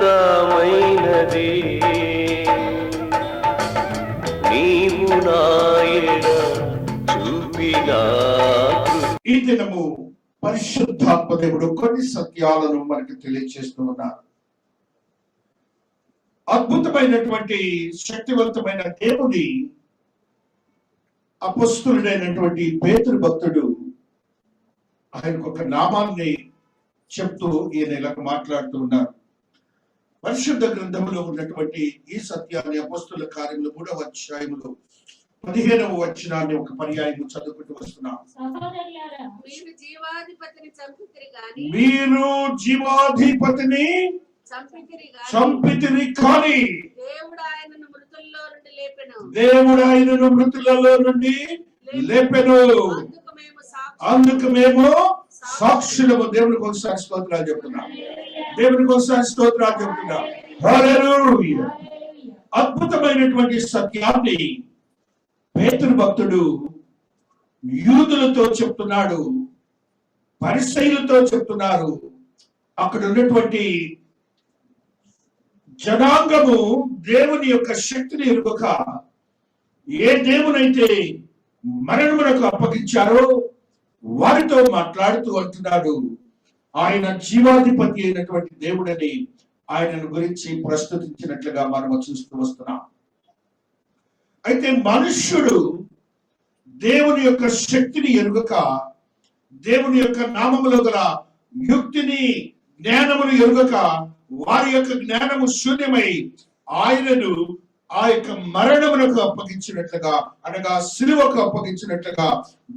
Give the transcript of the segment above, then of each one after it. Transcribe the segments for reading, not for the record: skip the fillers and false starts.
శాశ్వతమైనది నీవు నాయన చూపిన. ఈ దినము పరిశుద్ధాత్మ దేవుడు కొన్ని సత్యాలను మనకు తెలియజేస్తూ ఉన్నారు. అద్భుతమైనటువంటి శక్తివంతమైన దేవుని అపొస్తలుడైనటువంటి పేతురు భక్తుడు ఆయనకు ఒక నామాన్ని చెప్తూ ఈయన ఇలా మాట్లాడుతూ ఉన్నారు. పరిశుద్ధ గ్రంథంలో ఉన్నటువంటి ఈ సత్యాన్ని అపొస్తలుల కార్యములు 3వ అధ్యాయములో 15వ వచనాన్ని ఒక పర్యాయం చదువుకుంటూ వస్తున్నాం. మీరు జీవాధిపతిని చంపితిరి కానీ దేవుడు ఆయనను మృతులలో నుండి లేపెను. అందుకు మేము సాక్షులము. దేవునికి ఒకసారి స్తోత్రాలు చెప్తున్నాం. దేవునికి ఒకసారి స్తోత్రాలు చెప్తున్నాం. హల్లెలూయా. అద్భుతమైనటువంటి సత్యాన్ని పేతురు భక్తుడు యూదులతో చెప్తున్నాడు, పరిసయ్యులతో చెప్తున్నారు. అక్కడ ఉన్నటువంటి జనాంగము దేవుని యొక్క శక్తిని ఎరుగక ఏ దేవునైతే మరణమునకు అప్పగించారో వారితో మాట్లాడుతూ అంటున్నాడు, ఆయన జీవాధిపతి అయినటువంటి దేవుడని ఆయనను గురించి ప్రస్తుతించినట్లుగా మనము చూస్తూ వస్తున్నాం. అయితే మనుష్యుడు దేవుని యొక్క శక్తిని ఎరుగక, దేవుని యొక్క నామములో గల యుక్తిని జ్ఞానమును ఎరుగక, వారి యొక్క జ్ఞానము శూన్యమై ఆయనను ఆ యొక్క మరణమునకు అప్పగించినట్లుగా, అనగా సిలువకు అప్పగించినట్లుగా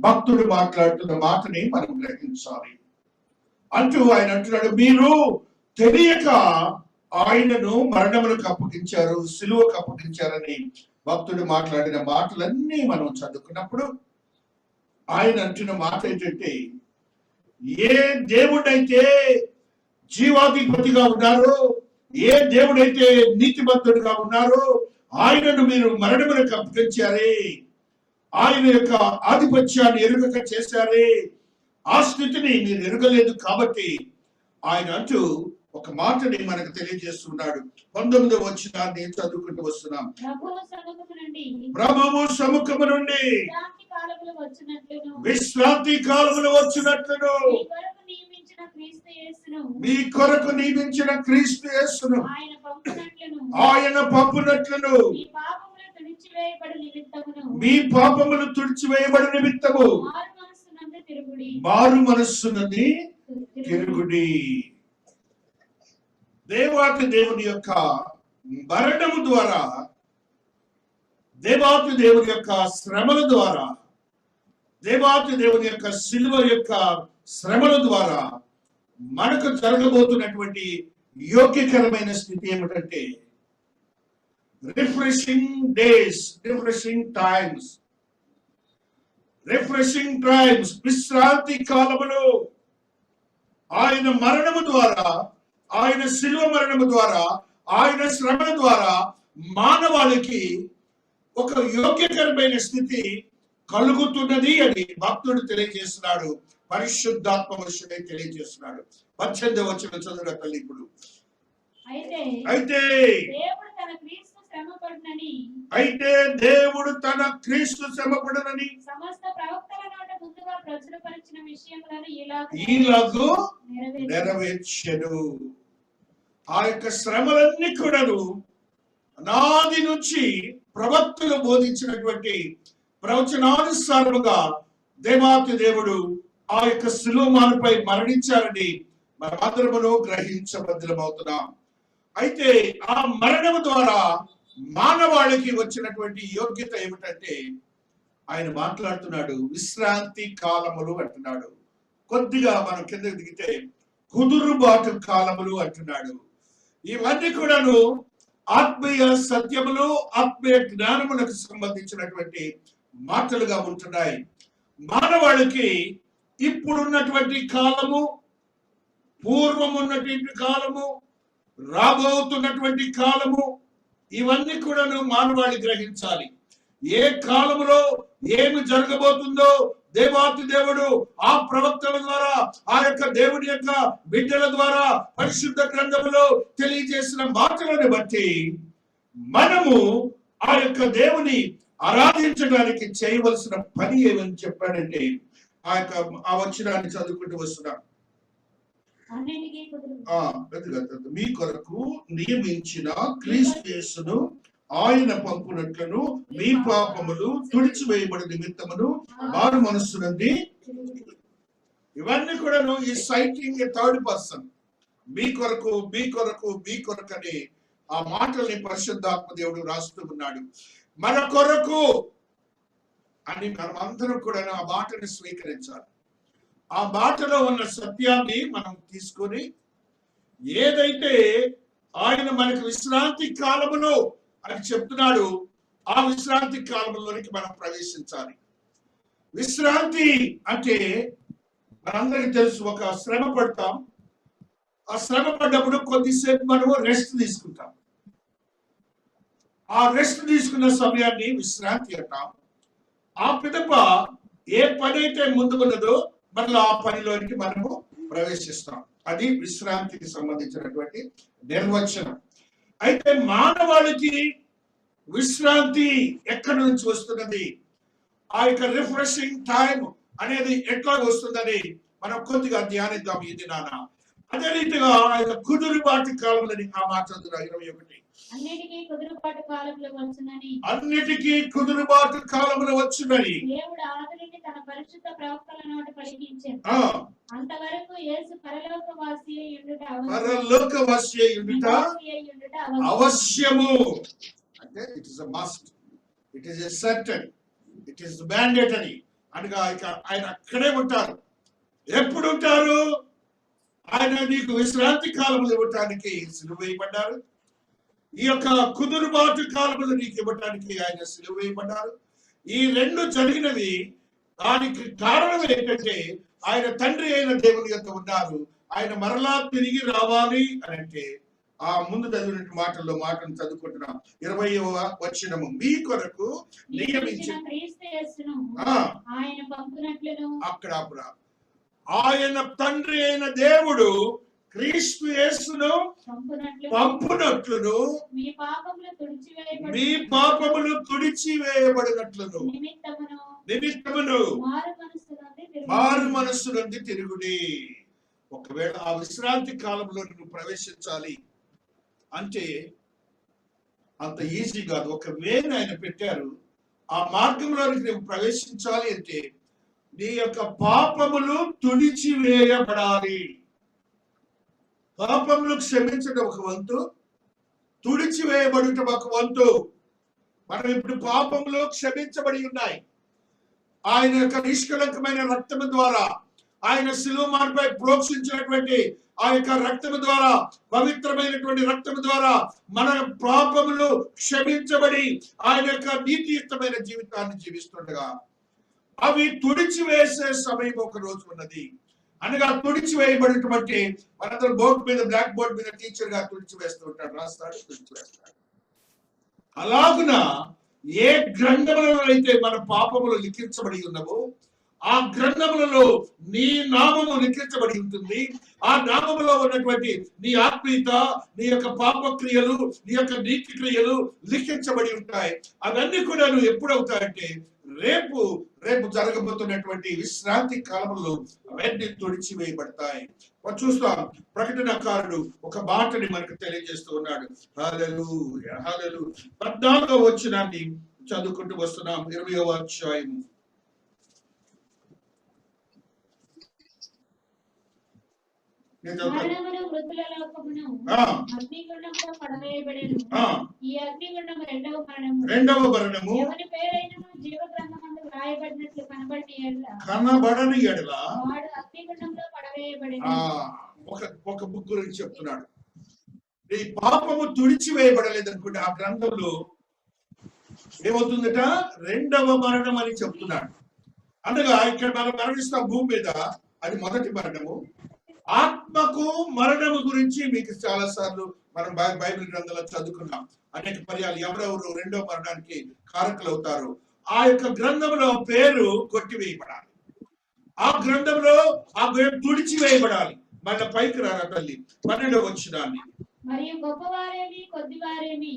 భక్తుడు మాట్లాడుతున్న మాటని మనం గ్రహించాలి. అంటూ ఆయన అంటున్నాడు, మీరు తెలియక ఆయనను మరణములకు అప్పగించారు, సిలువకు అప్పగించారని భక్తుడు మాట్లాడిన మాటలన్నీ మనం చదువుకున్నప్పుడు ఆయన అంటున్న మాట ఏంటంటే, ఏ దేవుడైతే జీవాధిపతిగా ఉన్నారో, ఏ దేవుడైతే నీతిమంతుడిగా ఉన్నారో ఆయనను మీరు మరణములకు అప్పగించారే, ఆయన యొక్క ఆధిపత్యాన్ని ఎరుగక చేశారే, ఆ స్థితిని మీరు ఎరుగలేదు కాబట్టి ఆయన అంటూ ఒక మాటని మనకు తెలియజేస్తున్నాడు. 19వ వచనాన్ని చదువుకుంటూ వస్తున్నాం. ప్రభువు సముఖము నుండి విశ్రాంతి కాలములు వచ్చినట్లును మీ కొరకు నియమించిన క్రీస్తు యేసును ఆయన పంపునట్లును మీ పాపములు తుడిచివేయబడి నిమిత్తము మారు మనస్సునని తిరుగుడి. దేవాతి దేవుని యొక్క మరణము ద్వారా, దేవాతి దేవుని యొక్క శ్రమల ద్వారా, దేవాతి దేవుని యొక్క సిలువ యొక్క శ్రమల ద్వారా మనకు జరగబోతున్నటువంటి యోగ్యకరమైన స్థితి ఏమిటంటే, రిఫ్రెషింగ్ డేస్, రిఫ్రెషింగ్ టైమ్స్, విశ్రాంతి కాలములో ఆయన మరణము ద్వారా, ఆయన శిలువ మరణము ద్వారా, ఆయన శ్రమల ద్వారా మానవాళికి ఒక యోగ్యకరమైన స్థితి కలుగుతున్నది అని భక్తుడు తెలియజేస్తున్నాడు. పరిశుద్ధాత్మ వశుడై తెలియజేస్తున్నాడు. 18వ వచనం చదువుగా తల్లి. ఇప్పుడు అయితే దేవుడు తన క్రీస్తు శ్రమపడునని సమస్త ప్రవక్తల నోట ముందుగా ప్రచురపరిచిన విషయములను ఈలాగు నెరవేర్చెను. ఆ యొక్క శ్రమలన్నీ కూడాను అనాది నుంచి ప్రవక్తలు బోధించినటువంటి ప్రవచనానుసారముగా దేవాతి దేవుడు ఆ యొక్క శిలువమానుపై మరణించారని మనమందరమును గ్రహించబద్ధమవుతున్నాం. అయితే ఆ మరణము ద్వారా మానవాళికి వచ్చినటువంటి యోగ్యత ఏమిటంటే, ఆయన మాట్లాడుతున్నాడు విశ్రాంతి కాలములు అంటున్నాడు. కొద్దిగా మనం కిందకి దిగితే కుదురుబాటు కాలములు అంటున్నాడు. ఇవన్నీ కూడాను ఆత్మీయ సత్యములు, ఆత్మీయ జ్ఞానములకు సంబంధించినటువంటి మాటలుగా ఉంటున్నాయి. మానవాళికి ఇప్పుడున్నటువంటి కాలము, పూర్వం ఉన్నటువంటి కాలము, రాబోతున్నటువంటి కాలము, ఇవన్నీ కూడాను మానవాళి గ్రహించాలి. ఏ కాలంలో ఏమి జరగబోతుందో దేవాతి దేవుడు ఆ ప్రవక్తల ద్వారా, ఆ యొక్క దేవుని యొక్క బిడ్డల ద్వారా పరిశుద్ధ గ్రంథములో తెలియజేసిన మాటలను బట్టి మనము ఆ యొక్క దేవుని ఆరాధించడానికి చేయవలసిన పని ఏమని చెప్పాడంటే, ఆ వచనాన్ని చదువుకుంటూ వస్తున్నాం. మీ కొరకు నియమించిన క్రీస్తు యేసును ఆయన పంపునట్లను మీ పాపములు తుడిచివేయబడి నిమిత్తమును మారు మనస్సు నుండి. ఇవన్నీ కూడాను ఈ సైటింగ్ థర్డ్ పర్సన్. మీ కొరకు మీ కొరకు మీ కొరకు అని ఆ మాటల్ని పరిశుద్ధాత్మ దేవుడు రాస్తూ ఉన్నాడు. మన కొరకు అని మనం అందరం కూడా ఆ మాటని స్వీకరించాలి. ఆ మాటలో ఉన్న సత్యాన్ని మనం తీసుకొని ఏదైతే ఆయన మనకు విశ్రాంతి కాలములో అని చెప్తున్నాడు, ఆ విశ్రాంతి కాలంలోనికి మనం ప్రవేశించాలి. విశ్రాంతి అంటే మనందరికీ తెలుసు, ఒక శ్రమ పడతాం. ఆ శ్రమ పడ్డప్పుడు కొద్దిసేపు మనము రెస్ట్ తీసుకుంటాం. ఆ రెస్ట్ తీసుకున్న సమయాన్ని విశ్రాంతి అంటాం. ఆ పిదప ఏ పని అయితే ముందుకున్నదో మళ్ళీ ఆ పనిలోనికి మనము ప్రవేశిస్తాం. అది విశ్రాంతికి సంబంధించినటువంటి నిర్వచనం. అయితే మానవాళికి విశ్రాంతి ఎక్కడి నుంచి వస్తున్నది, ఆ యొక్క రిఫ్రెషింగ్ టైం అనేది ఎట్లా వస్తుందని మనం కొద్దిగా ధ్యానిద్దాం ఈ దినాన. అదే రీతిగా ఆయన కుదురుబాటు కాలంలో ఆ మాట 21 అన్నిటికీ కుదురుబాటు కాలంలో వచ్చునని దేవుడు ఆదిని తన పరిశుద్ధ ప్రవక్తల నోట పలికించెను. అంతవరకు యేసు పరలోకవాసి అయ్యుండుట అవశ్యము. అంటే it is a must, it is a certain, it is mandatory. అనగా ఆయన అక్కడే ఉంటారు. ఎప్పుడు ఉంటారు? ఆయన నీకు విశ్రాంతి కాలంలో ఇవ్వటానికి సిలువ వేయబడ్డారు. ఈ యొక్క కుదురుబాటు కాలంలో నీకు ఇవ్వటానికి ఆయన సిలువ వేయబడ్డారు. ఈ రెండు జరిగినవి. దానికి కారణం ఏంటంటే ఆయన తండ్రి అయిన దేవుని యొక్క ఉన్నారు. ఆయన మరలా తిరిగి రావాలి అని అంటే ఆ ముందు చదివిన మాటల్లో మాటను చదువుకుంటున్నాం. 20వ వచనము, మీ కొరకు నియమించిన అక్కడ ఆయన తండ్రి అయిన దేవుడు క్రీస్తు యేసును పంపునట్లును మీ పాపములు తుడిచివేయబడినట్లును నిమిత్తమును మారు మనస్సు నుండి తిరుగుడి. ఒకవేళ ఆ విశ్రాంతి కాలంలో నువ్వు ప్రవేశించాలి అంటే అంత ఈజీ కాదు. ఒక వేని ఆయన పెట్టారు. ఆ మార్గంలోనికి నువ్వు ప్రవేశించాలి అంటే నీ యొక్క పాపములు తుడిచివేయబడాలి. పాపములు క్షమించడం ఒక వంతు, తుడిచివేయబడటం ఒక వంతు. మనం ఇప్పుడు పాపములు క్షమించబడి ఉన్నాయి. ఆయన యొక్క నిష్కలంకమైన రక్తము ద్వారా, ఆయన శిలువమానుపై ప్రోక్షించినటువంటి ఆ యొక్క రక్తము ద్వారా, పవిత్రమైనటువంటి రక్తము ద్వారా మన పాపములు క్షమించబడి ఆయన యొక్క నీతియుక్తమైన జీవితాన్ని జీవిస్తుండగా అవి తుడిచివేసే సమయం ఒక రోజు ఉన్నది. అనగా తుడిచివేయబడినటువంటి మనందరం బోర్డు మీద, బ్లాక్ బోర్డ్ మీద టీచర్ గా తుడిచివేస్తూ ఉంటాడు, రాస్తాడు, తుడిచివేస్తాడు. అలాగున ఏ గ్రంథములలో అయితే మన పాపములు లిఖించబడి ఉన్నవో ఆ గ్రంథములలో నీ నామము లిఖించబడి ఉంటుంది. ఆ నామములో ఉన్నటువంటి నీ ఆత్మీయత, నీ యొక్క పాపక్రియలు, నీ యొక్క నీతి క్రియలు లిఖించబడి ఉంటాయి. అవన్నీ కూడా నువ్వు ఎప్పుడవుతాయంటే రేపు జరగబోతున్నటువంటి విశ్రాంతి కాలంలో అవన్నీ తుడిచివేయబడతాయి. చూస్తాం, ప్రకటనకారుడు ఒక మాటని మనకు తెలియజేస్తూ ఉన్నాడు. హల్లెలూయా, హల్లెలూయా. 14వ వచనాన్ని చదువుకుంటూ వస్తున్నాం. 20వ అధ్యాయం. రెండవ మరణము కనబడని ఎడల ఒక బుక్ గురించి చెప్తున్నాడు. ఈ పాపము తుడిచివేయబడలేదు అనుకుంటే ఆ గ్రంథంలో ఏమవుతుందట? రెండవ మరణం అని చెప్తున్నాడు. అనగా ఇక్కడ మనం మరణిస్తాం భూమి మీద, అది మొదటి మరణము. ఆత్మకు మరణము గురించి మీకు చాలా సార్లు మనం బైబిల్ గ్రంథంలో చదువుకున్నాం. అనేక పర్యాలు ఎవరెవరు రెండో మరణానికి కారకులు అవుతారు. ఆ యొక్క గ్రంథంలో పేరు కొట్టివేయబడాలి. ఆ గ్రంథంలో ఆ పేరు తుడిచివేయబడాలి. మళ్ళీ పైకి రారా తల్లి 12వ వచనాన్ని. మరియు గొప్పవారేమి కొద్దివారేమి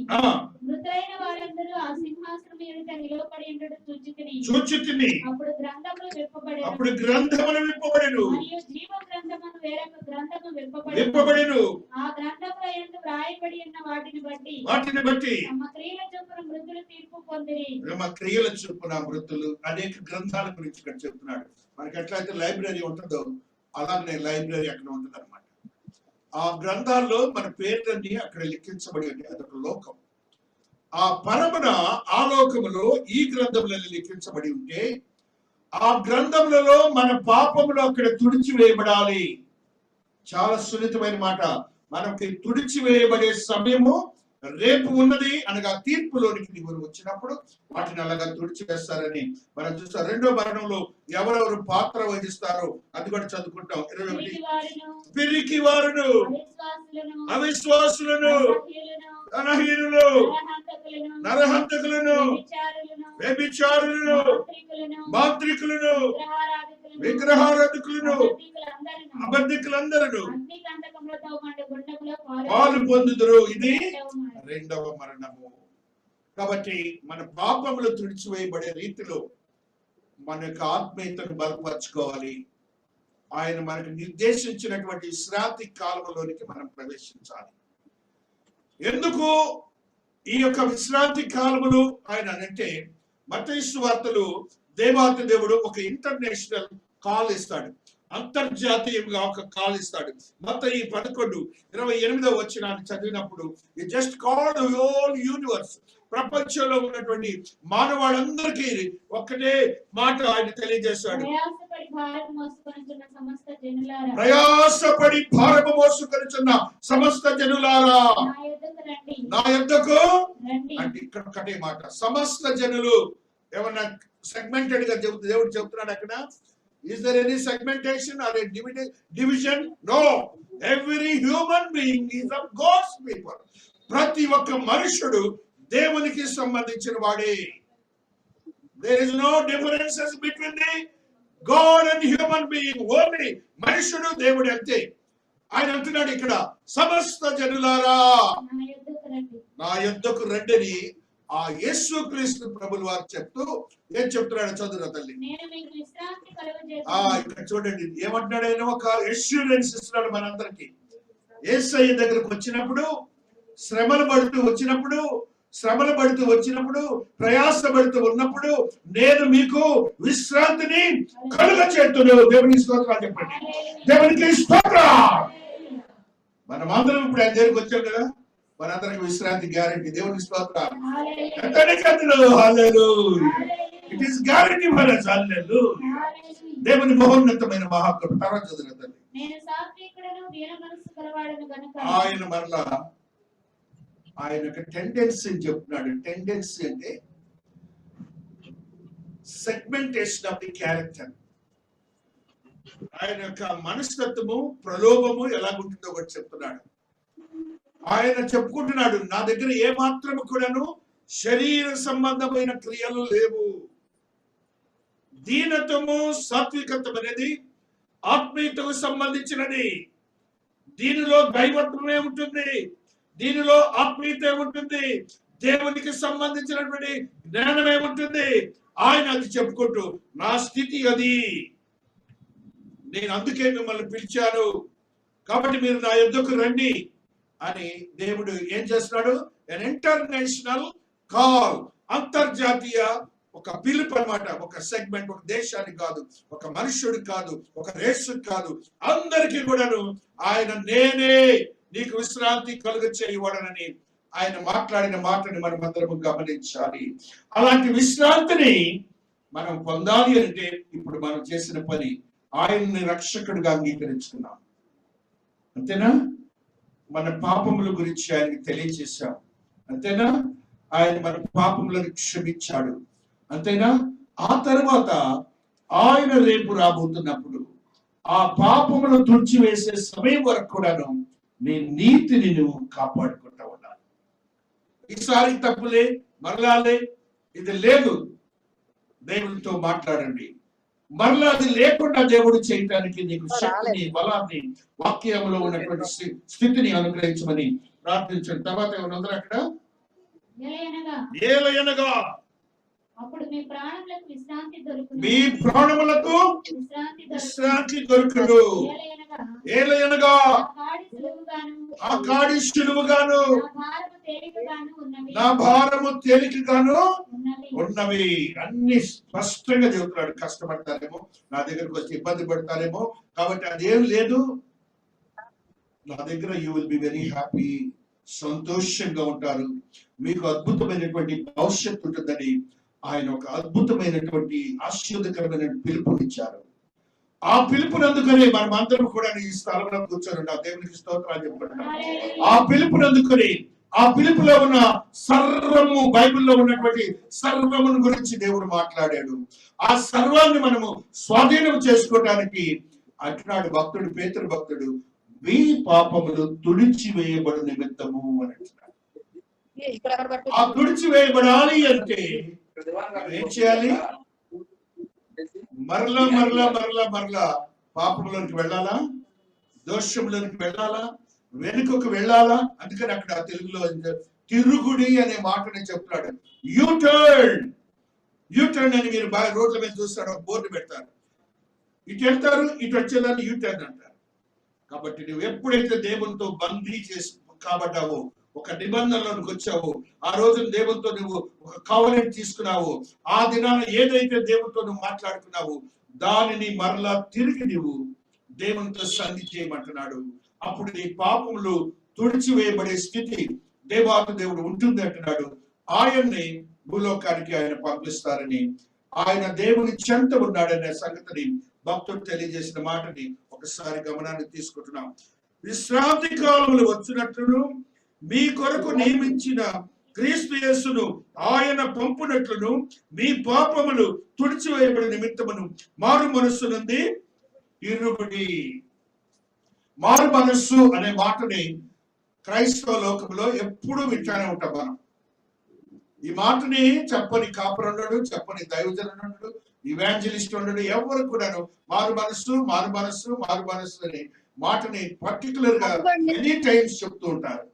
మృతులైన వారందరూ ఆ సింహాసనం ఎదుట నిలవబడి ఉండడం చూచితిని. అప్పుడు గ్రంథములు విప్పబడెను. మరియు జీవ గ్రంథమును వేరొక గ్రంథము విప్పబడెను. ఆ గ్రంథముల యందు వ్రాయబడి ఉన్న వాటిని బట్టి తమ క్రియల చొప్పున మృతులు తీర్పు పొందిరి. తమ క్రియల చొప్పున మృతులు. అనేక గ్రంథాల గురించి ఇక్కడ చెప్తున్నాడు. మనకి ఎట్లయితే లైబ్రరీ ఉంటుందో అలాగే లైబ్రరీ అక్కడ ఉంటుంది అనమాట. ఆ గ్రంథాల్లో మన పేర్లన్నీ అక్కడ లిఖించబడి ఉంది. అదొక లోకం. ఆ పరమన ఆ లోకములో ఈ గ్రంథములలో లిఖించబడి ఉంటే ఆ గ్రంథములలో మన పాపములు అక్కడ తుడిచివేయబడాలి. చాలా సున్నితమైన మాట. మనకి తుడిచివేయబడే సమయము రేపు ఉన్నది అనగా తీర్పులోనికి నీవు వచ్చినప్పుడు వాటిని అలాగా తుడిచివేస్తారని మనం చూస్తాం. రెండో మరణంలో ఎవరెవరు పాత్ర వహిస్తారో అది కూడా చదువుకుంటాం. 21 పిరికి వారును, అవిశ్వాసులను, అనహీనులు, నరహంతకులను, వ్యభిచారులను, మాంత్రికులను, విగ్రహారాధకులను, అబద్ధికులందరూ పాలు పొందుదురు. ఇది రెండవ మరణము. కాబట్టి మన పాపములు తుడిచివేయబడే రీతిలో మన యొక్క ఆత్మీయతను బలపరచుకోవాలి. ఆయన మనకు నిర్దేశించినటువంటి విశ్రాంతి కాలంలోనికి మనం ప్రవేశించాలి. ఎందుకు ఈ యొక్క విశ్రాంతి కాలములు ఆయన అంటే మత్తయి సువార్తలు దేవాతి దేవుడు ఒక ఇంటర్నేషనల్ కాల్ ఇస్తాడు. అంతర్జాతీయంగా ఒక కాల్ ఇస్తాడు. మత్తయి 11:28 వచనాన్ని చదివినప్పుడు ఈ జస్ట్ కాల్డ్ హోల్ యూనివర్స్, ప్రపంచంలో ఉన్నటువంటి మానవాళ్ళందరికీ ఒక్కటే మాట ఆయన తెలియజేస్తాడు. ప్రయాసపడి భారము మోసుకొనుచున్న సమస్త జనులారా నా యొద్దకు అంటే ఇక్కడ ఒకటే మాట. సమస్త జనులు ఏమన్నా సెగ్మెంటెడ్ గా దేవుడు చెప్తున్నాడు అక్కడ. Is there any segmentation or a division? No. Every human being is of God's people. ప్రతి ఒక్క మనుషుడు దేవునికి సంబంధించిన వాడే. There is no differences between the God and human being. Only మనుషుడు దేవుడు అంతే. ఆయన అంటున్నాడు ఇక్కడ సమస్త జనులారా నా యొద్దకు రండి. ఆ యేసుక్రీస్తు ప్రభువు వారు చెప్తూ ఏం చెప్తున్నాడు చదువురా తల్లి. ఇక్కడ చూడండి ఏమంటున్నాడు. ఆయన ఒక ఎష్యూరెన్స్ ఇస్తున్నాడు మనందరికి. యేసయ్య దగ్గరకు వచ్చినప్పుడు శ్రమలు పడుతూ వచ్చినప్పుడు ప్రయాసపడుతూ ఉన్నప్పుడు నేను మీకు విశ్రాంతిని కలుగచేస్తును. దేవునికి స్తోత్రాలు చెప్పండి. దేవునికి స్తోత్రం. మనం అందరం ఇప్పుడు ఆయన దగ్గరికి వచ్చాం కదా, మనందరికి విశ్రాంతి గ్యారంటీ. దేవునికి స్తోత్రం. It is guarantee for us. హల్లెలూయా. దేవుని మహోన్నతమైన మహాకృప. తర్వాత చదువుతండి. ఆయన మరలా ఆయన యొక్క టెండెన్సీ చెప్తున్నాడు. టెండెన్సీ అంటే సెగ్మెంటేషన్ ఆఫ్ ది క్యారెక్టర్. ఆయన యొక్క మనస్తత్వము ప్రలోభము ఎలాగుంటుందో ఒకటి చెప్తున్నాడు. ఆయన చెప్పుకుంటున్నాడు నా దగ్గర ఏ మాత్రము కూడాను శరీర సంబంధమైన క్రియలు లేవు. దీనత్వము సాత్వికత్వం అనేది ఆత్మీయతకు సంబంధించినది. దీనిలో దైవత్వమే ఉంటుంది, దీనిలో ఆత్మీయత ఉంటుంది, దేవునికి సంబంధించినటువంటి జ్ఞానమే ఉంటుంది. ఆయన అది చెప్పుకుంటూ నా స్థితి అది, నేను అందుకే మిమ్మల్ని పిలిచాను, కాబట్టి మీరు నా యొద్దకు రండి అని దేవుడు ఏం చేస్తున్నాడు. an ఇంటర్నేషనల్ కాల్, అంతర్జాతీయ ఒక పిలుపు అన్నమాట. ఒక సెగ్మెంట్, ఒక దేశానికి కాదు, ఒక మనుష్యుడికి కాదు, ఒక రేసుకి కాదు, అందరికీ కూడాను ఆయన నేనే నీకు విశ్రాంతి కలుగ చేయవడనని ఆయన మాట్లాడిన మాటని మనం అందరం గమనించాలి. అలాంటి విశ్రాంతిని మనం పొందాలి అంటే ఇప్పుడు మనం చేసిన పని ఆయన్ని రక్షకుడిగా అంగీకరించుకున్నాం. అంతేనా? మన పాపముల గురించి ఆయనకి తెలియజేశాం. అంతేనా? ఆయన మన పాపములను క్షమించాడు. అంతేనా? ఆ తర్వాత ఆయన రేపు రాబోతున్నప్పుడు ఆ పాపములు తుడిచివేసే సమయం వరకు కూడాను నీ నీతిని నువ్వు కాపాడుకుంటా ఉండాలి. ఈసారి తప్పులే, మరలాలే, ఇది లేదు, దేవునితో మాట్లాడండి. మరలా అది లేకుండా దేవుడు చేయటానికి నీకు శక్తిని, బలాన్ని, వాక్యంలో ఉన్నటువంటి స్థితిని అనుగ్రహించమని ప్రార్థించండి. తర్వాత ఏమన్నా అక్కడ ఏలయనగా అప్పుడు మీ ప్రాణములకు విశ్రాంతి దొరుకును. మీ ప్రాణములకు విశ్రాంతి దొరుకును. ఏలయనగా ఆ కాడి సులువుగాను నా భారము తేలికగాను ఉన్నవి. అన్ని స్పష్టంగా చెబుతున్నాడు. కష్టపడతారేమో, నా దగ్గరకు వచ్చి ఇబ్బంది పడతారేమో, కాబట్టి అదేం లేదు. నా దగ్గర you will be very happy, సంతోషంగా ఉంటారు. మీకు అద్భుతమైనటువంటి భవిష్యత్తు ఉంటుందని ఆయన ఒక అద్భుతమైనటువంటి ఆశీర్వదకరమైన పిలుపునిచ్చారు. ఆ పిలుపునందుకనే మనం అందరం కూడా ఈ స్థలంలో కూర్చొని దేవునికి స్తోత్రాలు చెప్పుకుంటున్నాం. ఆ పిలుపునందుకని, ఆ పిలుపులో ఉన్న సర్వము, బైబిల్లో ఉన్నటువంటి సర్వమును గురించి దేవుడు మాట్లాడాడు. ఆ సర్వాన్ని మనము స్వాధీనం చేసుకోవడానికి అంటున్నాడు భక్తుడు, పేతురు భక్తుడు, మీ పాపములు తుడిచివేయబడు నిమిత్తము అని అంటున్నాడు. ఆ తుడిచివేయబడాలి అంటే ఏం చేయాలి? మరలా మరలా మరలా మరలా పాపంలోనికి వెళ్ళాలా, దోషంలోనికి వెళ్ళాలా, వెనుకకు వెళ్ళాలా. అందుకని అక్కడ తెలుగులో తిరుగుడి అనే మాటని చెప్తున్నాడు. యూటర్న్, యూటర్న్ అని మీరు బాగా రోడ్ల మీద చూస్తాడు, బోర్డు పెడతారు. ఇటు వెళ్తారు, ఇటు వచ్చేదాన్ని యూటర్న్ అంటారు. కాబట్టి నువ్వు ఎప్పుడైతే దేవునితో బందీ చేసి కాబట్టావో, ఒక నిబంధనలోకి వచ్చావు, ఆ రోజు దేవునితో నువ్వు ఒక కవనెంట్ తీసుకున్నావు, ఆ దినాన ఏదైతే దేవునితో నువ్వు మాట్లాడుకున్నావు దానిని మరలా తిరిగి నువ్వు దేవునితో సంధి చేయమంటున్నాడు. అప్పుడు నీ పాపములు తుడిచివేయబడే స్థితి దేవాది దేవుడు ఉంటుంది అంటున్నాడు. ఆయన్ని భూలోకానికి ఆయన పంపిస్తారని, ఆయన దేవుని చెంత ఉన్నాడనే సంగతిని భక్తుడు తెలియజేసిన మాటని ఒకసారి గమనాన్ని తీసుకుంటున్నాం. విశ్రాంతి కాలములు వచ్చినట్లును మీ కొరకు నియమించిన క్రీస్తు యేసును ఆయన పంపునట్లును మీ పాపములు తుడిచివేయబడి నిమిత్తమును మారు మనస్సు నుండి ఇరుబడి. మారు మనస్సు అనే మాటని క్రైస్తవ లోకంలో ఎప్పుడూ వింటానే ఉంటాం మనం. ఈ మాటని చెప్పని కాపురున్నాడు, చెప్పని దైవజనుడు, ఇవాంజలిస్ట్ ఉన్నాడు, ఎవరు కూడాను మారు మనస్సు మారు మనస్సు మారు మనస్సు అనే మాటని పర్టికులర్ గా ఎనీ టైమ్స్ చెప్తూ ఉంటారు.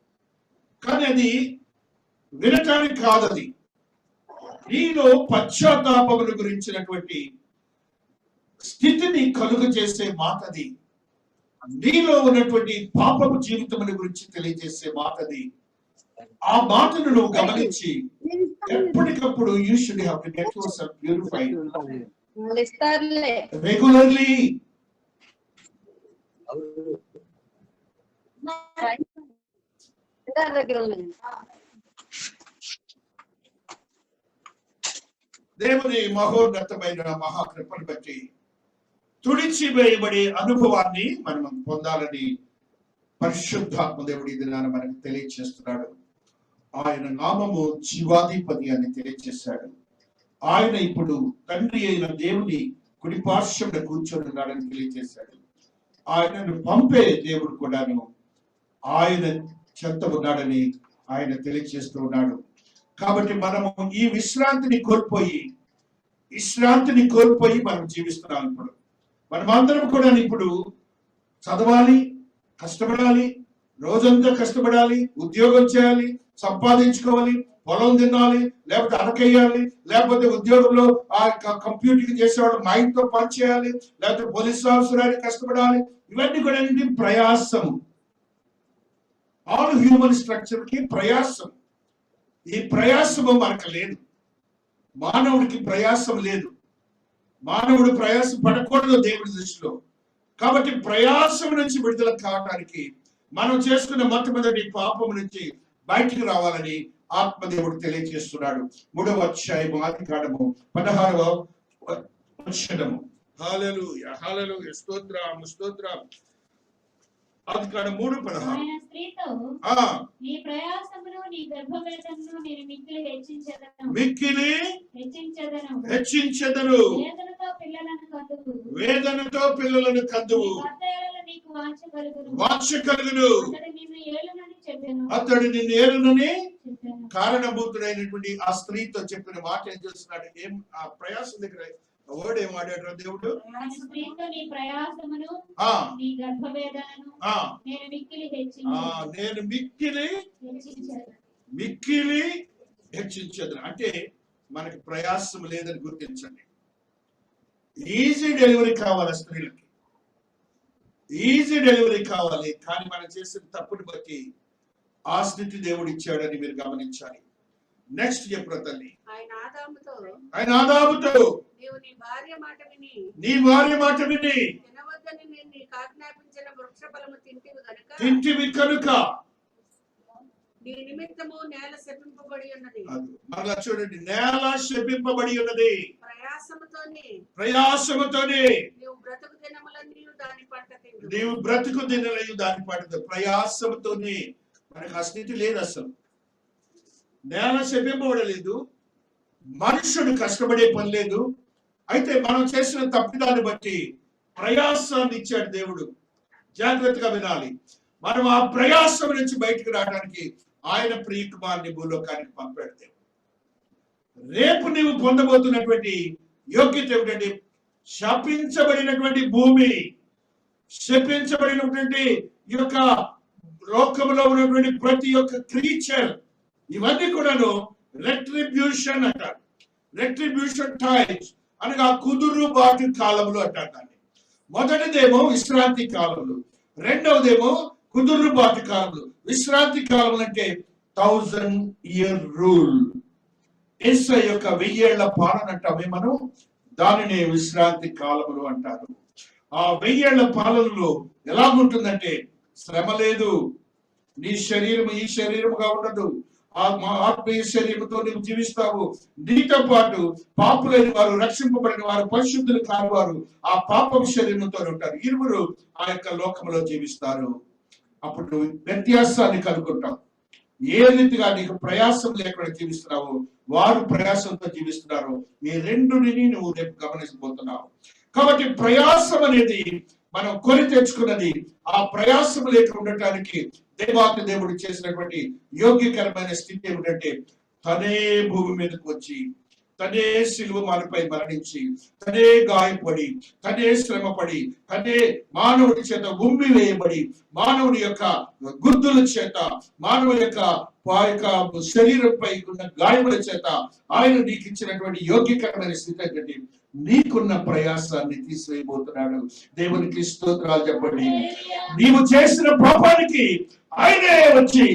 కానీ అది వినటానికి కాదు, అది నీలో పశ్చాత్తాపముల గురించినటువంటి స్థితిని కలుగ చేసే మాట, అది నీలో ఉన్నటువంటి పాపపు జీవితముల గురించి తెలియజేసే మాట. అది ఆ మాటను నువ్వు గమనించి ఎప్పటికప్పుడు you should have to get yourself purified regularly. దేవుని మహోన్నతమైన మహాకృపను బట్టి తుడిచివేయబడే అనుభవాన్ని మనం పొందాలని పరిశుద్ధాత్మ దేవుడి దినాన మనకు తెలియజేస్తున్నాడు. ఆయన నామము జీవాధిపతి అని తెలియజేశాడు. ఆయన ఇప్పుడు తండ్రి అయిన దేవుని కుడి పార్శ్వమున కూర్చొని ఉన్నాడని తెలియజేశాడు. ఆయనను పంపే దేవుడు కూడాను ఆయన చెంత ఉన్నాడని ఆయన తెలియజేస్తూ ఉన్నాడు. కాబట్టి మనము ఈ విశ్రాంతిని కోల్పోయి మనం జీవిస్తున్నాం. ఇప్పుడు మనమందరం కూడా ఇప్పుడు చదవాలి, కష్టపడాలి, రోజంతా కష్టపడాలి, ఉద్యోగం చేయాలి, సంపాదించుకోవాలి, పొలం తినాలి, లేకపోతే అడకేయాలి, లేకపోతే ఉద్యోగంలో ఆ కంప్యూటింగ్ చేసేవాళ్ళు మైండ్ తో పని చేయాలి, లేకపోతే పోలీస్ ఆఫీసర్ కష్టపడాలి. ఇవన్నీ కూడా ప్రయాసము. ఆల్ హ్యూమన్ స్ట్రక్చర్ కి ప్రయాసం. ఈ ప్రయాసము మనకు లేదు. మానవుడికి ప్రయాసం లేదు. మానవుడు ప్రయాసం పడకూడదు దేవుడి దృష్టిలో. కాబట్టి ప్రయాసం నుంచి విడుదల కావడానికి మనం చేసుకున్న మొట్టమొదటి పాపం నుంచి బయటికి రావాలని ఆత్మదేవుడు తెలియజేస్తున్నాడు. 3వ అధ్యాయము ఆదికాండము 16వ వచనము. హల్లెలూయా, హల్లెలూయా, స్తోత్రం, స్తోత్రం. ఆదికాండం 3:16. నీ ప్రయాసమును నీ గర్భవేదనను నేను మిక్కిలి హెచ్చించెదను. వేదనతో పిల్లలను కందువు. వాంఛ కలుగును. అతడు నిన్ను ఏలునని చెప్పాను. కారణభూతుడైనటువంటి ఆ స్త్రీతో చెప్పిన మాట ఏం చేస్తున్నాడు? ఏం ఆ ప్రయాసం దగ్గర వర్డ్ ఏం వాడాడు దేవుడు? ఆ స్త్రీతో నీ ప్రయాసమును ఆ నీ గర్భవేదనను ఆ నేను మిక్కిలి నేను మిక్కిలి హెచ్చించాను. హెచ్చించదు. అంటే మనకి ప్రయాసం లేదని గుర్తించండి. ఈజీ డెలివరీ కావాలి స్త్రీలకి, ఈజీ డెలివరీ కావాలి. కానీ మనం చేసిన తప్పుని బట్టి ఆ స్థితి దేవుడు ఇచ్చాడని మీరు గమనించాలి. నెక్స్ట్ చెప్పు తల్లి. ఆయన ఆదాముతో నీవు నీ భార్య మాట విని తినవద్దని నేను నీకు ఆజ్ఞాపించిన వృక్ష ఫలము తింటివి కనుక నీ నిమిత్తము నేల శపింపబడి ఉన్నది. మరలా చూడండి, నేల శపింపబడి ఉన్నది. ప్రయాసముతోనే నీవు బ్రతుకు దినములన్నీ దాని పంట తిందు. ప్రయాసముతోనే మనకు ఆ స్థితి లేదు. అసలు నేల శపింపబడలేదు, మనుషుడు కష్టపడే పని లేదు. అయితే మనం చేసిన తప్పిదాన్ని బట్టి ప్రయాసాన్ని ఇచ్చాడు దేవుడు. జాగ్రత్తగా వినాలి. మనం ఆ ప్రయాసం నుంచి బయటకు రావడానికి ఆయన ప్రియ కుమారుని భూలోకానికి పంపాడు దేవుడు. రేపు నీవు పొందబోతున్నటువంటి యోగ్యత ఏమిటంటే, శపించబడినటువంటి భూమి, శపించబడినటువంటి ఈ యొక్క లోకంలో ఉన్నటువంటి ప్రతి ఒక్క క్రీచర్, ఇవన్నీ కూడాను రెట్రిబ్యూషన్ అంటారు. రెట్రిబ్యూషన్ టైమ్స్ అనగా కుదురుబాటు కాలంలో అంటారు. మొదటిదేమో విశ్రాంతి కాలంలో, రెండవదేమో కుదురుబాటు కాలంలో. విశ్రాంతి కాలం అంటే 1000 year రూల్. యేసు యొక్క 1000 ఏళ్ల పాలన అంటామే మనం, దానిని విశ్రాంతి కాలములు అంటారు. ఆ 1000 ఏళ్ల పాలనలో ఎలాగుంటుందంటే, శ్రమ లేదు, నీ శరీరం ఈ శరీరముగా ఉండదు, ఆత్మీయ శరీరంతో నీవు జీవిస్తావు. నీతో పాటు పాపులైన వారు, రక్షింపబడిన వారు, పరిశుద్ధులు కాని వారు ఆ పాపం శరీరంతో ఉంటారు. ఇరువురు ఆ యొక్క లోకంలో జీవిస్తారు. అప్పుడు వ్యత్యాసాన్ని కనుక్కుంటాం. ఏ రీతిగా నీకు ప్రయాసం లేకుండా జీవిస్తున్నావు, వారు ప్రయాసంతో జీవిస్తున్నారు. ఈ రెండుని నువ్వు రేపు గమనించబోతున్నావు. కాబట్టి ప్రయాసం అనేది మనం కొని తెచ్చుకున్నది. ఆ ప్రయాసం లేక ఉండటానికి దేవాతి దేవుడు చేసినటువంటి యోగ్యకరమైన స్థితి ఏమిటంటే, తనే భూమి మీదకి వచ్చి, తనే సిలువ మనపై మరణించి, తనే గాయపడి, తనే శ్రమపడి, తనే మానవుడి చేత ఉమ్మి వేయబడి, మానవుడి యొక్క గుర్తుల చేత, మానవుడి యొక్క శరీరంపై ఉన్న గాయముల చేత ఆయన నీకు ఇచ్చినటువంటి యోగ్యకరమైన స్థితి ఏంటంటే, నీకున్న ప్రయాసాన్ని తీసివేయబోతున్నాడు. దేవునికి స్తోత్రాలు చెప్పండి. నీవు చేసిన పాపానికి ఆయనే వచ్చి,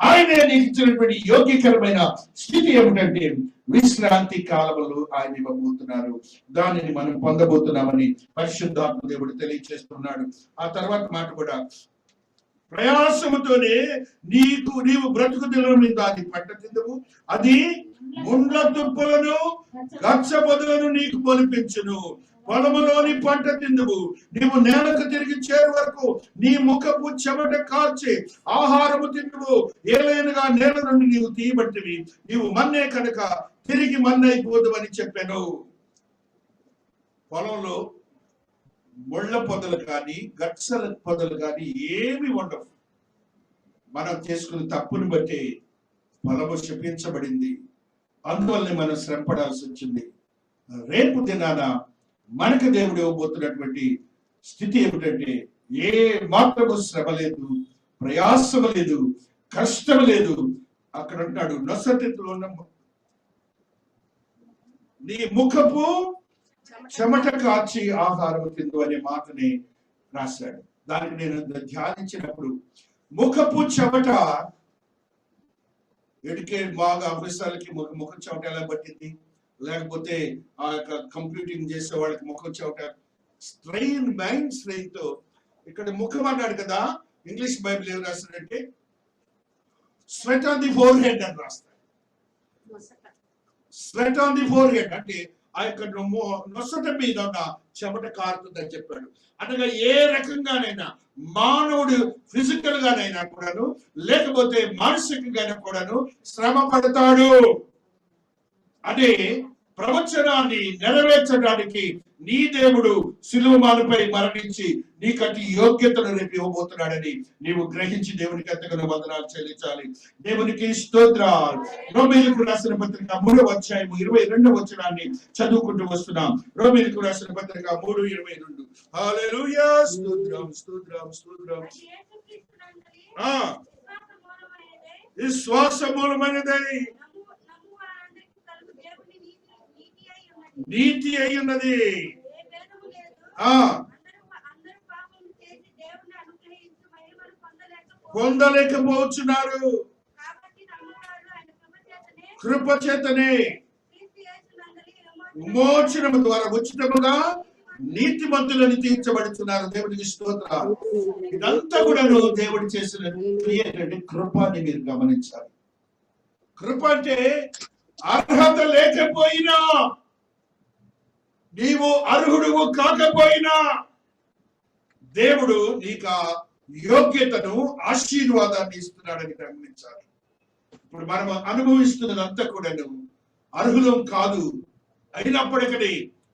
ఆయనే నీకు ఇచ్చినటువంటి యోగ్యకరమైన స్థితి ఏమిటంటే, విశ్రాంతి కాలములు ఆయన ఇవ్వబోతున్నారు. దానిని మనం పొందబోతున్నామని పరిశుద్ధాత్మ దేవుడు తెలియజేస్తున్నాడు. ఆ తర్వాత మాట కూడా, ప్రయాసముతోనే నీవు బ్రతుకు దినము దాన్ని పంట తిందువు, అది ముండ్ల తుప్పలను గచ్చ పొదలను నీకు మొలిపించును. పొలములోని పంట తిందువు, నీవు నేలకు తిరిగి చేరు వరకు నీ ముఖపు చెమట కాల్చి ఆహారము తిందువు. ఏలైనగా నేల నుండి నీవు తీయబట్టివి, నీవు మన్నే కనుక తిరిగి మన్నైపోదు అని చెప్పాను. పొలంలో ముళ్ళ పొదలు కానీ గచ్చల పొదలు కానీ ఏమి ఉండవు. మనం చేసుకున్న తప్పుని బట్టి పొలము శపించబడింది. అందువల్లనే మనం శ్రమపడాల్సి వచ్చింది. రేపు దినాన మనకు దేవుడు ఇవ్వబోతున్నటువంటి స్థితి ఏమిటంటే, ఏ మాత్రము శ్రమ లేదు, ప్రయాసము లేదు, కష్టం లేదు. అక్కడ అంటాడు, నొసటిలో ఉన్న నీ ముఖపు చెమట కాచి ఆహారం తిందు అనే మాటని రాశాడు. దానికి నేను ధ్యానించినప్పుడు, ముఖపు చెమట ఎడ్యుకేట్ బాగా ఆఫీసర్లకి ముఖం చెమట ఎలా పట్టింది, లేకపోతే ఆ యొక్క కంప్యూటింగ్ చేసే వాళ్ళకి ముఖం చెమట, స్ట్రెయిన్, మైండ్ స్ట్రెయిన్ తో. ఇక్కడ ముఖం అన్నాడు కదా, ఇంగ్లీష్ బైబిల్ ఏం రాస్తాడంటే sweat on the forehead అని రాస్తాడు. Sweat on the forehead అంటే ఆ యొక్క నొసట మీద ఉన్న చెమట కారుతుందని చెప్పాడు. అనగా ఏ రకంగానైనా మానవుడు ఫిజికల్ గానైనా కూడాను, లేకపోతే మానసికంగానే కూడాను శ్రమ పడతాడు. అదే ప్రవచనాన్ని నెరవేర్చడానికి నీ దేవుడు సిలువమానుపై మరణించి నీకటి యోగ్యతను రేపు ఇవ్వబోతున్నాడని నీవు గ్రహించి దేవునికి ఎంతగానో వందనాలు చెల్లించాలి. దేవునికి స్తోత్రాలు. రోమీయులకు రాసిన పత్రిక 3వ అధ్యాయము 22వ వచనాన్ని చదువుకుంటూ వస్తున్నాం. రోమీయులకు రాసిన పత్రిక 3:22. హల్లెలూయా. స్తోత్రం స్తోత్రం స్తోత్రం. విశ్వాస మూలమైనదై నీతి అయి ఉన్నది. పొందలేకపోతున్నారు. కృప చేతనే విమోచనము ద్వారా ఉచితముగా నీతిమంతులని తీర్చబడుతున్నారు. దేవునికి స్తోత్రాలు. ఇదంతా కూడా దేవుడు చేసిన క్రియేటెడ్ కృపని మీరు గమనించాలి. కృప అంటే అర్హత లేకపోయినా, నీవు అర్హుడువు కాకపోయినా దేవుడు నీకు యోగ్యతను ఆశీర్వాదాన్ని ఇస్తున్నాడని గమనించాలి. ఇప్పుడు మనం అనుభవిస్తున్నదంతా కూడా అర్హులం కాదు, అయినప్పటికీ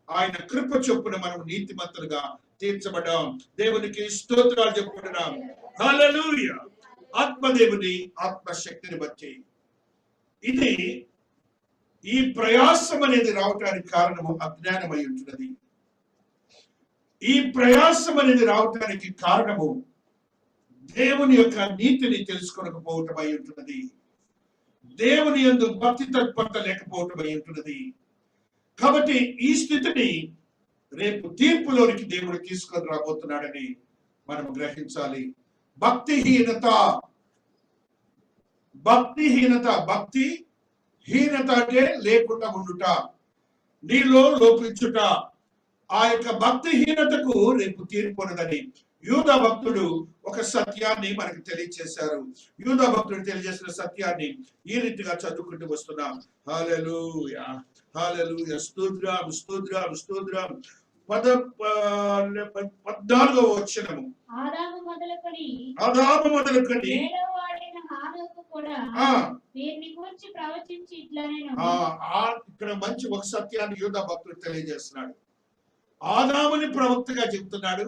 ఆయన కృప చొప్పున మనం నీతిమంతులుగా తీర్చబడ్డాం. దేవునికి స్తోత్రాలు చెప్పుకుంటున్నాం. హల్లెలూయా. ఆత్మదేవుని ఆత్మశక్తిని బట్టి ఇది ఈ ప్రయాసం అనేది రావటానికి కారణము అజ్ఞానమై ఉంటున్నది. ఈ ప్రయాసం అనేది రావటానికి కారణము దేవుని యొక్క నీతిని తెలుసుకోకపోవటం అయి ఉంటున్నది. దేవుని యందు భక్తి తత్పరత లేకపోవటం అయి ఉంటున్నది. కాబట్టి ఈ స్థితిని రేపు తీర్పులోనికి దేవుడు తీసుకొని రాబోతున్నాడని మనం గ్రహించాలి. భక్తిహీనత అంటే లేకుండా ఉండుట, నీలో లోపించుట. ఆ యొక్క భక్తిహీనతకు రేపు తీర్పు ఉన్నదని యూదా భక్తుడు ఒక సత్యాన్ని మనకు తెలియజేశారు. యూదా భక్తుడు తెలియజేసిన సత్యాన్ని ఈ రీతిగా చదువుకుంటూ వస్తున్నాం. హల్లెలూయా హల్లెలూయా. స్తోత్రం స్తోత్రం స్తోత్రం. 14వ వచనము. ఆదాము మొదలుకొని ఇక్కడ మంచి ఒక సత్యాన్ని యూదా భక్తుడు తెలియజేస్తున్నాడు. ఆదాముని ప్రవక్తగా చెప్తున్నాడు,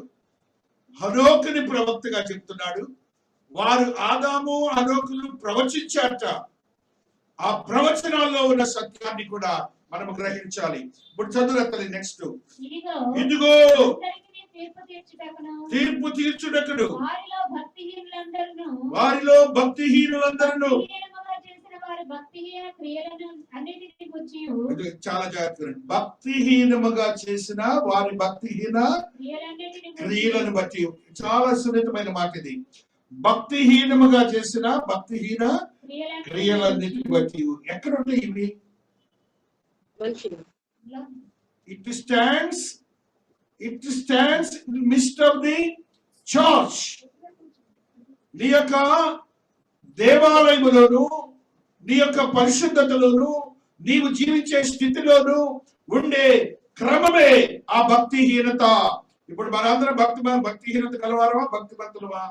హనోకుని ప్రవక్తగా చెప్తున్నాడు. వారు ఆదాము హనోకులు ప్రవచించారట. ఆ ప్రవచనాల్లో ఉన్న సత్యాన్ని కూడా మనం గ్రహించాలి. ఇప్పుడు చదువుతలి నెక్స్ట్. ఇదిగో తీర్పు తీర్చుటకును వారిలో భక్తిహీనులందరూ. చాలా జాగ్రత్త. భక్తిహీనముగా చేసిన వారి భక్తిహీన క్రియలను బట్టి. చాలా సున్నితమైన మాట ఇది. భక్తిహీనముగా చేసిన భక్తిహీన క్రియలన్నిటిని బట్టి. ఎక్కడ ఉంటాయి ఇవి? It stands in the midst of the church. నీ యొక్క దేవాలయములోను, నీ యొక్క పరిశుద్ధతలోను, నీవు జీవించే స్థితిలోను ఉండే క్రమమే ఆ భక్తిహీనత. ఇప్పుడు మనందరం భక్తిహీనత కలవారమా, భక్తిమంతులమా?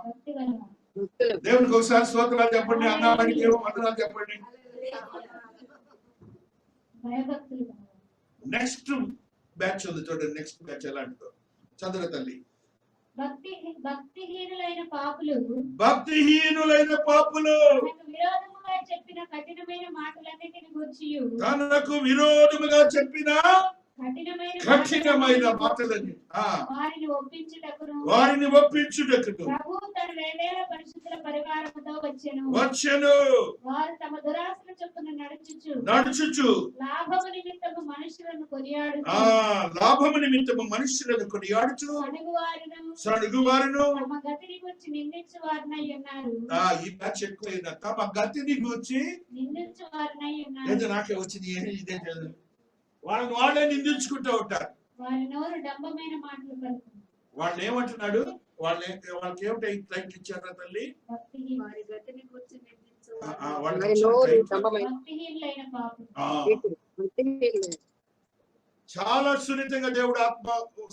దేవునికి ఒకసారి స్తోత్రాలు చెప్పండి. అన్నానికి వందనాలు చెప్పండి. నెక్స్ట్ బ్యాచ్ ఉంది చూడండి. నెక్స్ట్ బ్యాచ్ ఎలాంటిదో చదువు తల్లి. భక్తిహీనులైన పాపులు చెప్పిన కఠినమైన మాటలన్నిటిని గురించి తనకు విరోధముగా చెప్పిన కఠినమైన మాటలని వారిని ఒప్పించుటకును ప్రభువు తన వేవేల పరిశుద్ధుల పరివారముతో వచ్చెను. వారు తమ దురాశల చొప్పున నడుచుచు లాభము నిమిత్తము మనుషులను కొనియాడుచు సడుగువారును తమ గతిని గురించి నిందించు వారినై ఉన్నారు. ఈ బ్యాచ్ ఎక్కువైన తమ గతిని గురించి నిందించు వారినై ఉన్నారు. నాకే వచ్చింది ఇదే వాళ్ళని వాళ్ళే నిందించుకుంటూ ఉంటారు. వారి నోరు డంబమైన మాటలు పలుకును. వాళ్ళు ఏమంటున్నాడు? వాళ్ళకి ఏమిటో క్లైంట్ ఇచ్చారా తల్లి? చాలా సున్నితంగా దేవుడు ఆత్మ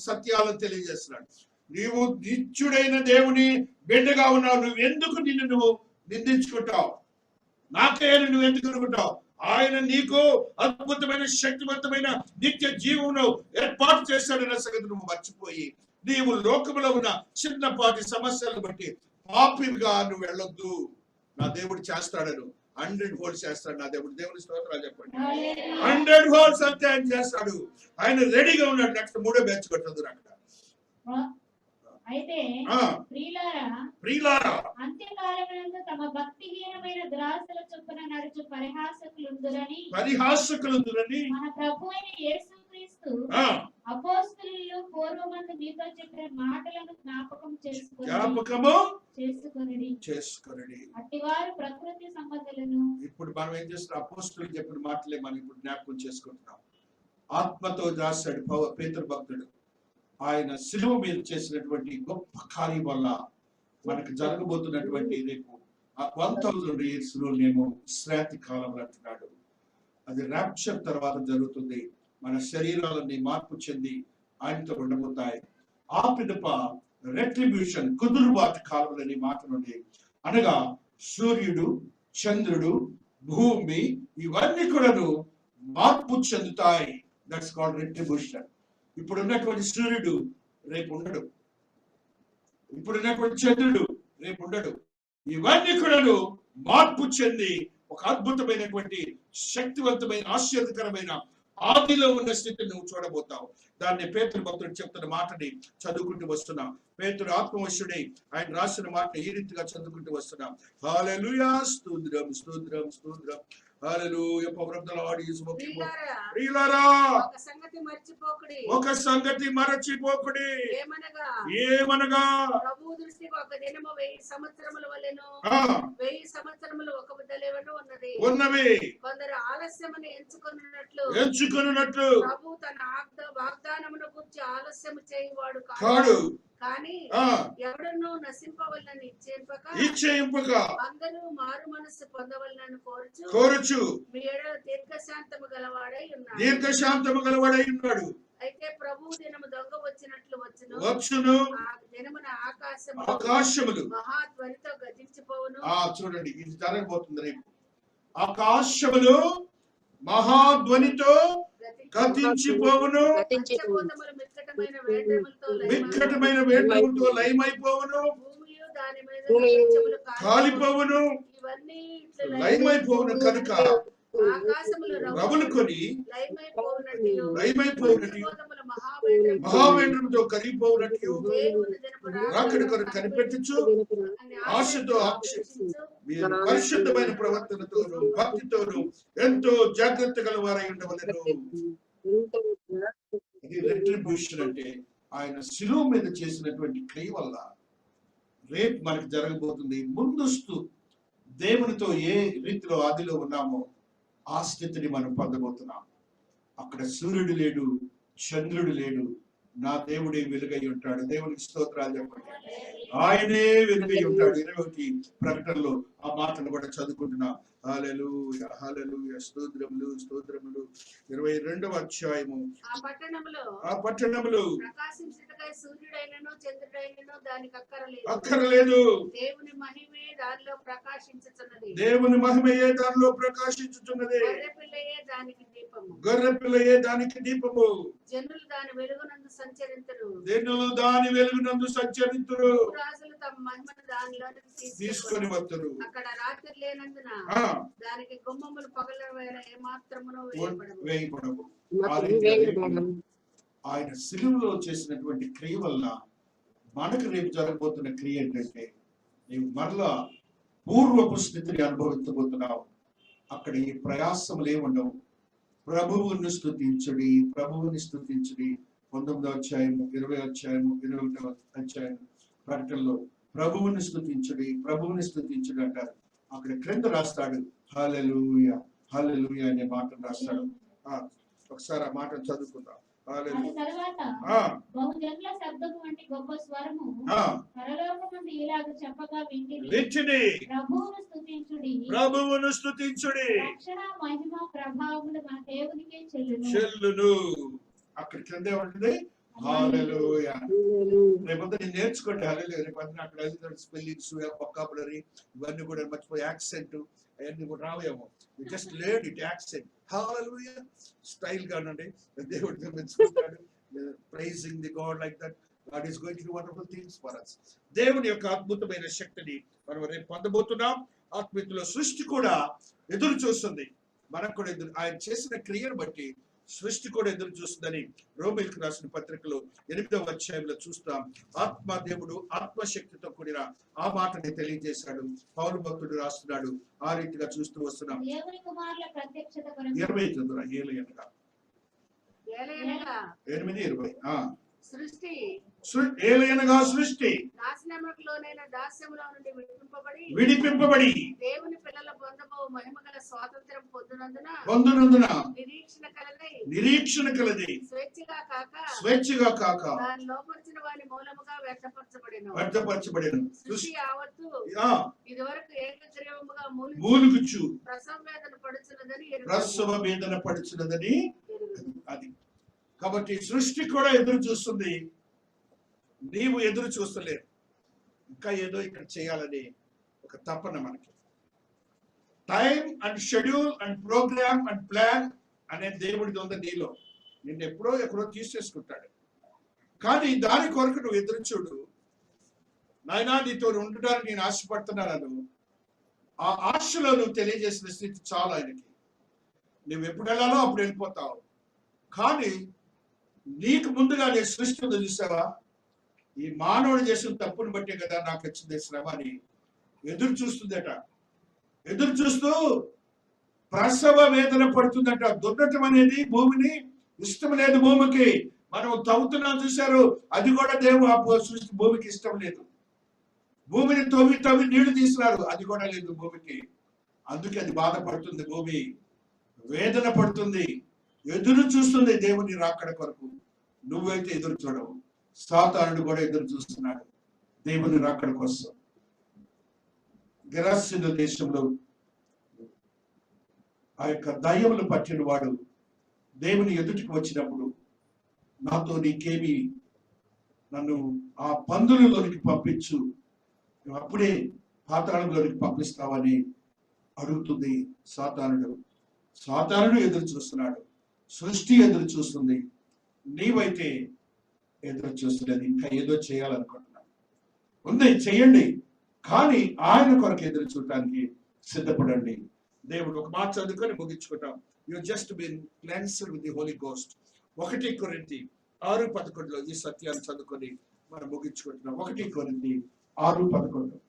సత్యాలను తెలియజేస్తున్నాడు. నీవు నిత్యుడైన దేవుని బిడ్డగా ఉన్నావు. నువ్వు ఎందుకు నిన్ను నిందించుకుంటావు? నాకే నువ్వు ఎందుకు అనుకుంటావు? ఆయన నీకు అద్భుతమైన శక్తివంతమైన నిత్య జీవమును ఏర్పాటు చేశాడన్న సంగతి నువ్వు మర్చిపోయి నీవు లోకములో ఉన్న చిన్నపాటి సమస్యలను బట్టి పాపిగా నువ్వు వెళ్ళొద్దు. నా దేవుడు చేస్తాడను 100 హోల్స్ చేస్తాడు. నా దేవుడు, దేవుని స్తోత్రాలు చెప్పండి. 100 హోల్స్ అంతే ఆయన చేస్తాడు. ఆయన రెడీగా ఉన్నాడు. నెక్స్ట్ 3వ బ్యాచ్ కొట్టదు అక్కడ. అయితే ప్రియులారా, అంత్యకాలమునందు తమ భక్తిహీనమైన దురాశల చొప్పున నడుచు పరిహాసకులుందురని మన ప్రభువైన యేసుక్రీస్తు అపోస్తలులు పూర్వమందు మీతో చెప్పిన మాటలను జ్ఞాపకం చేసుకొనుడి. అట్టివారు ప్రకృతి సంబంధులను. ఇప్పుడు మనం ఏం చేస్తున్నాం? అపోస్తలులు చెప్పిన మాటలే మనం ఇప్పుడు జ్ఞాపకం చేసుకుంటున్నాం. ఆత్మతో రాశాడు పేతురు భక్తుడు. ఆయన శిలువ మీద చేసినటువంటి గొప్ప కార్యం వల్ల మనకు జరగబోతున్నటువంటి రేపు 1000 years లోనేమో విశ్రాంతి కాలం అంటున్నాడు. అది రాప్చర్ తర్వాత జరుగుతుంది. మన శరీరాలన్నీ మార్పు చెంది ఆయనతో ఉండబోతాయి. ఆ పిదప రెట్రిబ్యూషన్, కుదురుబాటు కాలములని మాట నుండి, అనగా సూర్యుడు, చంద్రుడు, భూమి ఇవన్నీ కూడాను మార్పు చెందుతాయి. That's called retribution. ఇప్పుడు ఉన్నటువంటి సూర్యుడు రేపు ఉండడు, ఇప్పుడున్నటువంటి చంద్రుడు రేపు ఉండడు. ఇవన్నీ కూడాను మార్పు చెంది ఒక అద్భుతమైనటువంటి శక్తివంతమైన ఆశ్చర్యకరమైన ఆదిలో ఉన్న స్థితిని నువ్వు చూడబోతావు. దాన్ని పేతురు భక్తుడు చెప్తున్న మాటని చదువుకుంటూ వస్తున్నా. పేతురు ఆత్మవశుడై ఆయన రాసిన మాట ఈ రీతిగా చదువుకుంటూ వస్తున్నా. హల్లెలూయా, స్తోత్రం స్తోత్రం స్తోత్రం. Hallelujah, power of the Lord is working. ప్రియులారా, ఒక సంగతి మరచిపోకుడి. ఏమనగా ప్రభువు దృష్టికి ఒక దినము 1000 సంవత్సరముల వలెను, 1000 సంవత్సరములు ఒక బుద్ధలేవను ఉన్నవి. కొందరు ఆలస్యమును ఎంచుకొనున్నట్లు ప్రభు తన వాగ్దానమును గురించి ఆలస్యము చేయువాడు కాడు. కానీ ఎవడను నశింపవలనని ఇచ్చేయింపక అందరూ మారు మనస్సు పొందవలనని కోరుచు మీ ఎడల దీర్ఘశాంతము గలవాడై ఉన్నాడు. అయితే ప్రభు దినము దొంగ వచ్చినట్లు వచ్చును. దినమున ఆకాశములు మహాధ్వనితో గతించిపోవును. చూడండి, ఇది జరగబోతుంది రేపు. ఆకాశములు మహాధ్వనితో గతించిపోవును, మిక్కటమైన వేటములతో లయమైపోవును, కాలిపోవును, లయమైపోవును. కనుక రవులుకొని లయమైపోవునట్టు, మహావేంద్రంతో కరిగిపోవునట్టు రాకడి కొరకు కనిపెట్టచ్చు. ఆశతో పరిశుద్ధమైన ప్రవర్తనతోను భక్తితోను ఎంతో జాగ్రత్త గలవారై ఉండవలెను. ఇది రెట్రిబ్యూషన్ అంటే ఆయన శిలువ మీద చేసినటువంటి క్రియ వల్ల రేపు మనకు జరగబోతుంది. ముందస్తు దేవునితో ఏ రీతిలో ఆదిలో ఉన్నామో ఆ స్థితిని మనం పొందబోతున్నాం. అక్కడ సూర్యుడు లేడు, చంద్రుడు లేడు, నా దేవుడే వెలుగై ఉంటాడు. దేవునికి స్తోత్రాలు చెప్పండి. ఆయనే వెలుగై ఉంటాడు. 21 ప్రకటనలో ఆ మాటను కూడా చదువుకుంటున్నా. హల్లెలూయా, హల్లెలూయా, స్తోత్రములు స్తోత్రములు. 22వ అధ్యాయము. ఆ పట్టణములో ప్రకాశించుటకై సూర్యుడైనను చంద్రుడైనను దానికి అక్కరలేదు. దేవుని మహిమే దానిలో ప్రకాశించుచున్నది. దేవుని మహిమయే దానిలో ప్రకాశించుచున్నది. గొర్రె పిల్లయే దానికి దీపము. జనులు దాని వెలుగునందు సంచరింతురు. రాజులు తమ మహిమను దానిలోనికి తీసుకొని వస్తారు. అక్కడ రాత్రి లేనందున దానికి గుమ్మములు పగల వేళ ఏమాత్రమును వేయబడవు. ఆయన శిలువలో చేసినటువంటి క్రియ వల్ల మనకు రేపు జరగబోతున్న క్రియ ఏంటంటే నీవు మరలా పూర్వపు స్థితిని అనుభవించబోతున్నావు. అక్కడ ఈ ప్రయాసములు ఏముండవు. ప్రభువుని స్తుతించుడి, ప్రభువుని స్తుతించుడి. 19వ అధ్యాయము, 20వ అధ్యాయము, 21వ అధ్యాయం ప్రకటనలో ప్రభువుని స్తుతించుడి, ప్రభువుని స్తుతించుడి అంటారు. అక్కడ క్రింద రాస్తాడు హల్లెలూయా, హల్లెలూయా అనే మాటను రాస్తాడు. ఒకసారి ఆ మాట చదువుకుందాం. బహుజనుల శబ్దము వంటి గొప్ప స్వరము పరలోకమందు ఇలాగ చెప్పగా వింటిని, ప్రభువును స్తుతించుడి, రక్షణ మహిమ ప్రభావములు మన దేవునికే చెల్లును. అక్కడ కింద ఏమంటుంది? హల్లెలూయా. రేపొద్దు నేను నేర్చుకోండి. హల్లెలూయా. రేపొద్దు అక్కడ స్పెల్లింగ్స్, వొకాబులరీ ఇవన్నీ కూడా మర్చిపోయి యాక్సెంట్ అవన్నీ కూడా రావేమో. Just learn it accent. Hallelujah. Style గా ఉండండి. దేవుడితో మెచ్చుకుంటాడు. Praising the God like that. God is going to do wonderful things for us. దేవుని యొక్క అద్భుతమైన శక్తిని మనం రేపు పొందబోతున్నాం. ఆత్మీయతలో సృష్టి కూడా ఎదురు చూస్తుంది. మనకు కూడా ఆయన చేసిన క్రియను బట్టి సృష్టి కూడా ఎదురు చూస్తుందని రోమీయులకు రాసిన పత్రికలో 8వ అధ్యాయంలో చూస్తాం. ఆత్మ దేవుడు ఆత్మశక్తితో కూడిన ఆ మాటని తెలియజేశాడు. పౌలు భక్తుడు రాస్తున్నాడు. ఆ రీతిగా చూస్తూ వస్తున్నాం. 8:20 సృష్టి ఏలయనగా సృష్టి నాశనములకు లోనైన దాస్యములో నుండి విడిపింపబడి దేవుని పిల్లల పొందబో మహిమగల స్వాతంత్రం పొందునందున నిరీక్షణ కలది స్వేచ్ఛగా కాక దాన్ని లోపరిచిన వాని మూలముగా వ్యర్థపరచబడెను. సృష్టి యావత్తు ఇదివరకు ఏకగ్రీవముగా మూలుగుచు ప్రసవ వేదన పడుచున్నదని అది. కాబట్టి సృష్టి కూడా ఎదురు చూస్తుంది. నీవు ఎదురు చూస్తలేవు. ఇంకా ఏదో ఇక్కడ చేయాలని ఒక తపన మనకి. Time and schedule and programme and plan అనే దేవుడిది ఉంది నీలో. నిన్ను ఎప్పుడో ఎక్కడో తీసేసుకుంటాడు. కానీ దాని కొరకు నువ్వు ఎదురు చూడు. నాయనా నీతో ఉండడానికి నేను ఆశపడుతున్నాను. ఆ ఆశలో నువ్వు తెలియజేసిన స్థితి చాలు ఆయనకి. నువ్వు ఎప్పుడు వెళ్ళాలో అప్పుడు వెళ్ళిపోతావు. కానీ నీకు ముందుగా నేను సృష్టి ఉంది చూసావా, ఈ మానవుడు చేసిన తప్పుని బట్టే కదా నాకు వచ్చింది శ్రమ అని ఎదురు చూస్తుందట. ఎదురు చూస్తూ ప్రసవ వేదన పడుతుందట. దున్నటం అనేది భూమిని ఇష్టం లేదు. భూమికి మనం తవ్వుతున్నాం చూశారు, అది కూడా దేవుడు సృష్టి భూమికి ఇష్టం లేదు. భూమిని తవ్వి నీళ్లు తీసినారు, అది కూడా లేదు భూమికి. అందుకే అది బాధపడుతుంది. భూమి వేదన పడుతుంది, ఎదురు చూస్తుంది దేవుని రాకడ కొరకు. నువ్వైతే ఎదురు చూడవు. సాతానుడు కూడా ఎదురు చూస్తున్నాడు దేవుని రాకడ కోసం. గెరాసీను దేశంలో ఆ యొక్క దయ్యములు పట్టిన వాడు దేవుని ఎదుటికి వచ్చినప్పుడు, నాతో నీకేమి, నన్ను ఆ పందులలోనికి పంపించు, అప్పుడే పాతాళంలోనికి పంపిస్తావని అడుగుతుంది సాతానుడు. సాతానుడు ఎదురు చూస్తున్నాడు, సృష్టి ఎదురు చూస్తుంది. నీవైతే ఎదురు చూస్తున్నది ఇంకా ఏదో చేయాలనుకుంటున్నాను. ఉంది, చెయ్యండి. కానీ ఆయన కొరకు ఎదురు చూడటానికి సిద్ధపడండి. దేవుడు ఒక మాట చదువుకొని ముగించుకుంటాం. You just been cleansed with the Holy Ghost. 1 కొరింథీ 6:11 ఈ సత్యాన్ని చదువుకొని మనం ముగించుకుంటున్నాం. 1 కొరింథీ 6:11.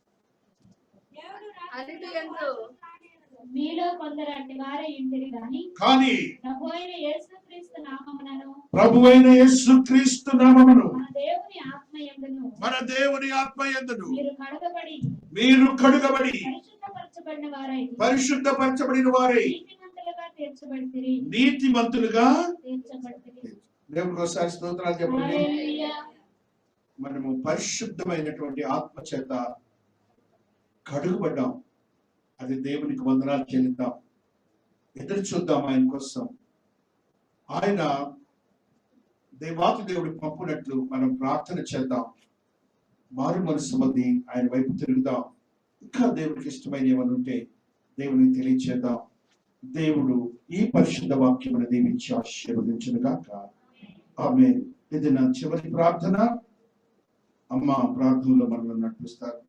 మీలో కొందరు అట్టి వారే ఇంటిరి కానీ ప్రభువైన యేసుక్రీస్తు నామమున మన దేవుని ఆత్మయందును మీరు కడుగబడి పరిశుద్ధపరచబడిన వారై నీతిమంతులుగా దేవునికి ఒకసారి స్తోత్రాలు చెప్పండి. మనము పరిశుద్ధమైనటువంటి ఆత్మ చేత కడుగుబడ్డాం. అది దేవునికి వందనాలు చెల్లిద్దాం. ఎదురు చూద్దాం ఆయన కోసం. ఆయన దేవాతి దేవుడికి పంపునట్లు మనం ప్రార్థన చేద్దాం. మారు మనసు మంది ఆయన వైపు తిరుగుదాం. ఇంకా దేవుడికి ఇష్టమైన ఏమైనా ఉంటే దేవునికి తెలియచేద్దాం. దేవుడు ఈ పరిశుద్ధ వాక్యమును దీవించి ఆశీర్వదించునుగాక. ఆమేన్. ఇది నా చివరి ప్రార్థన. అమ్మ ప్రార్థనలో మనల్ని నడిపిస్తారు.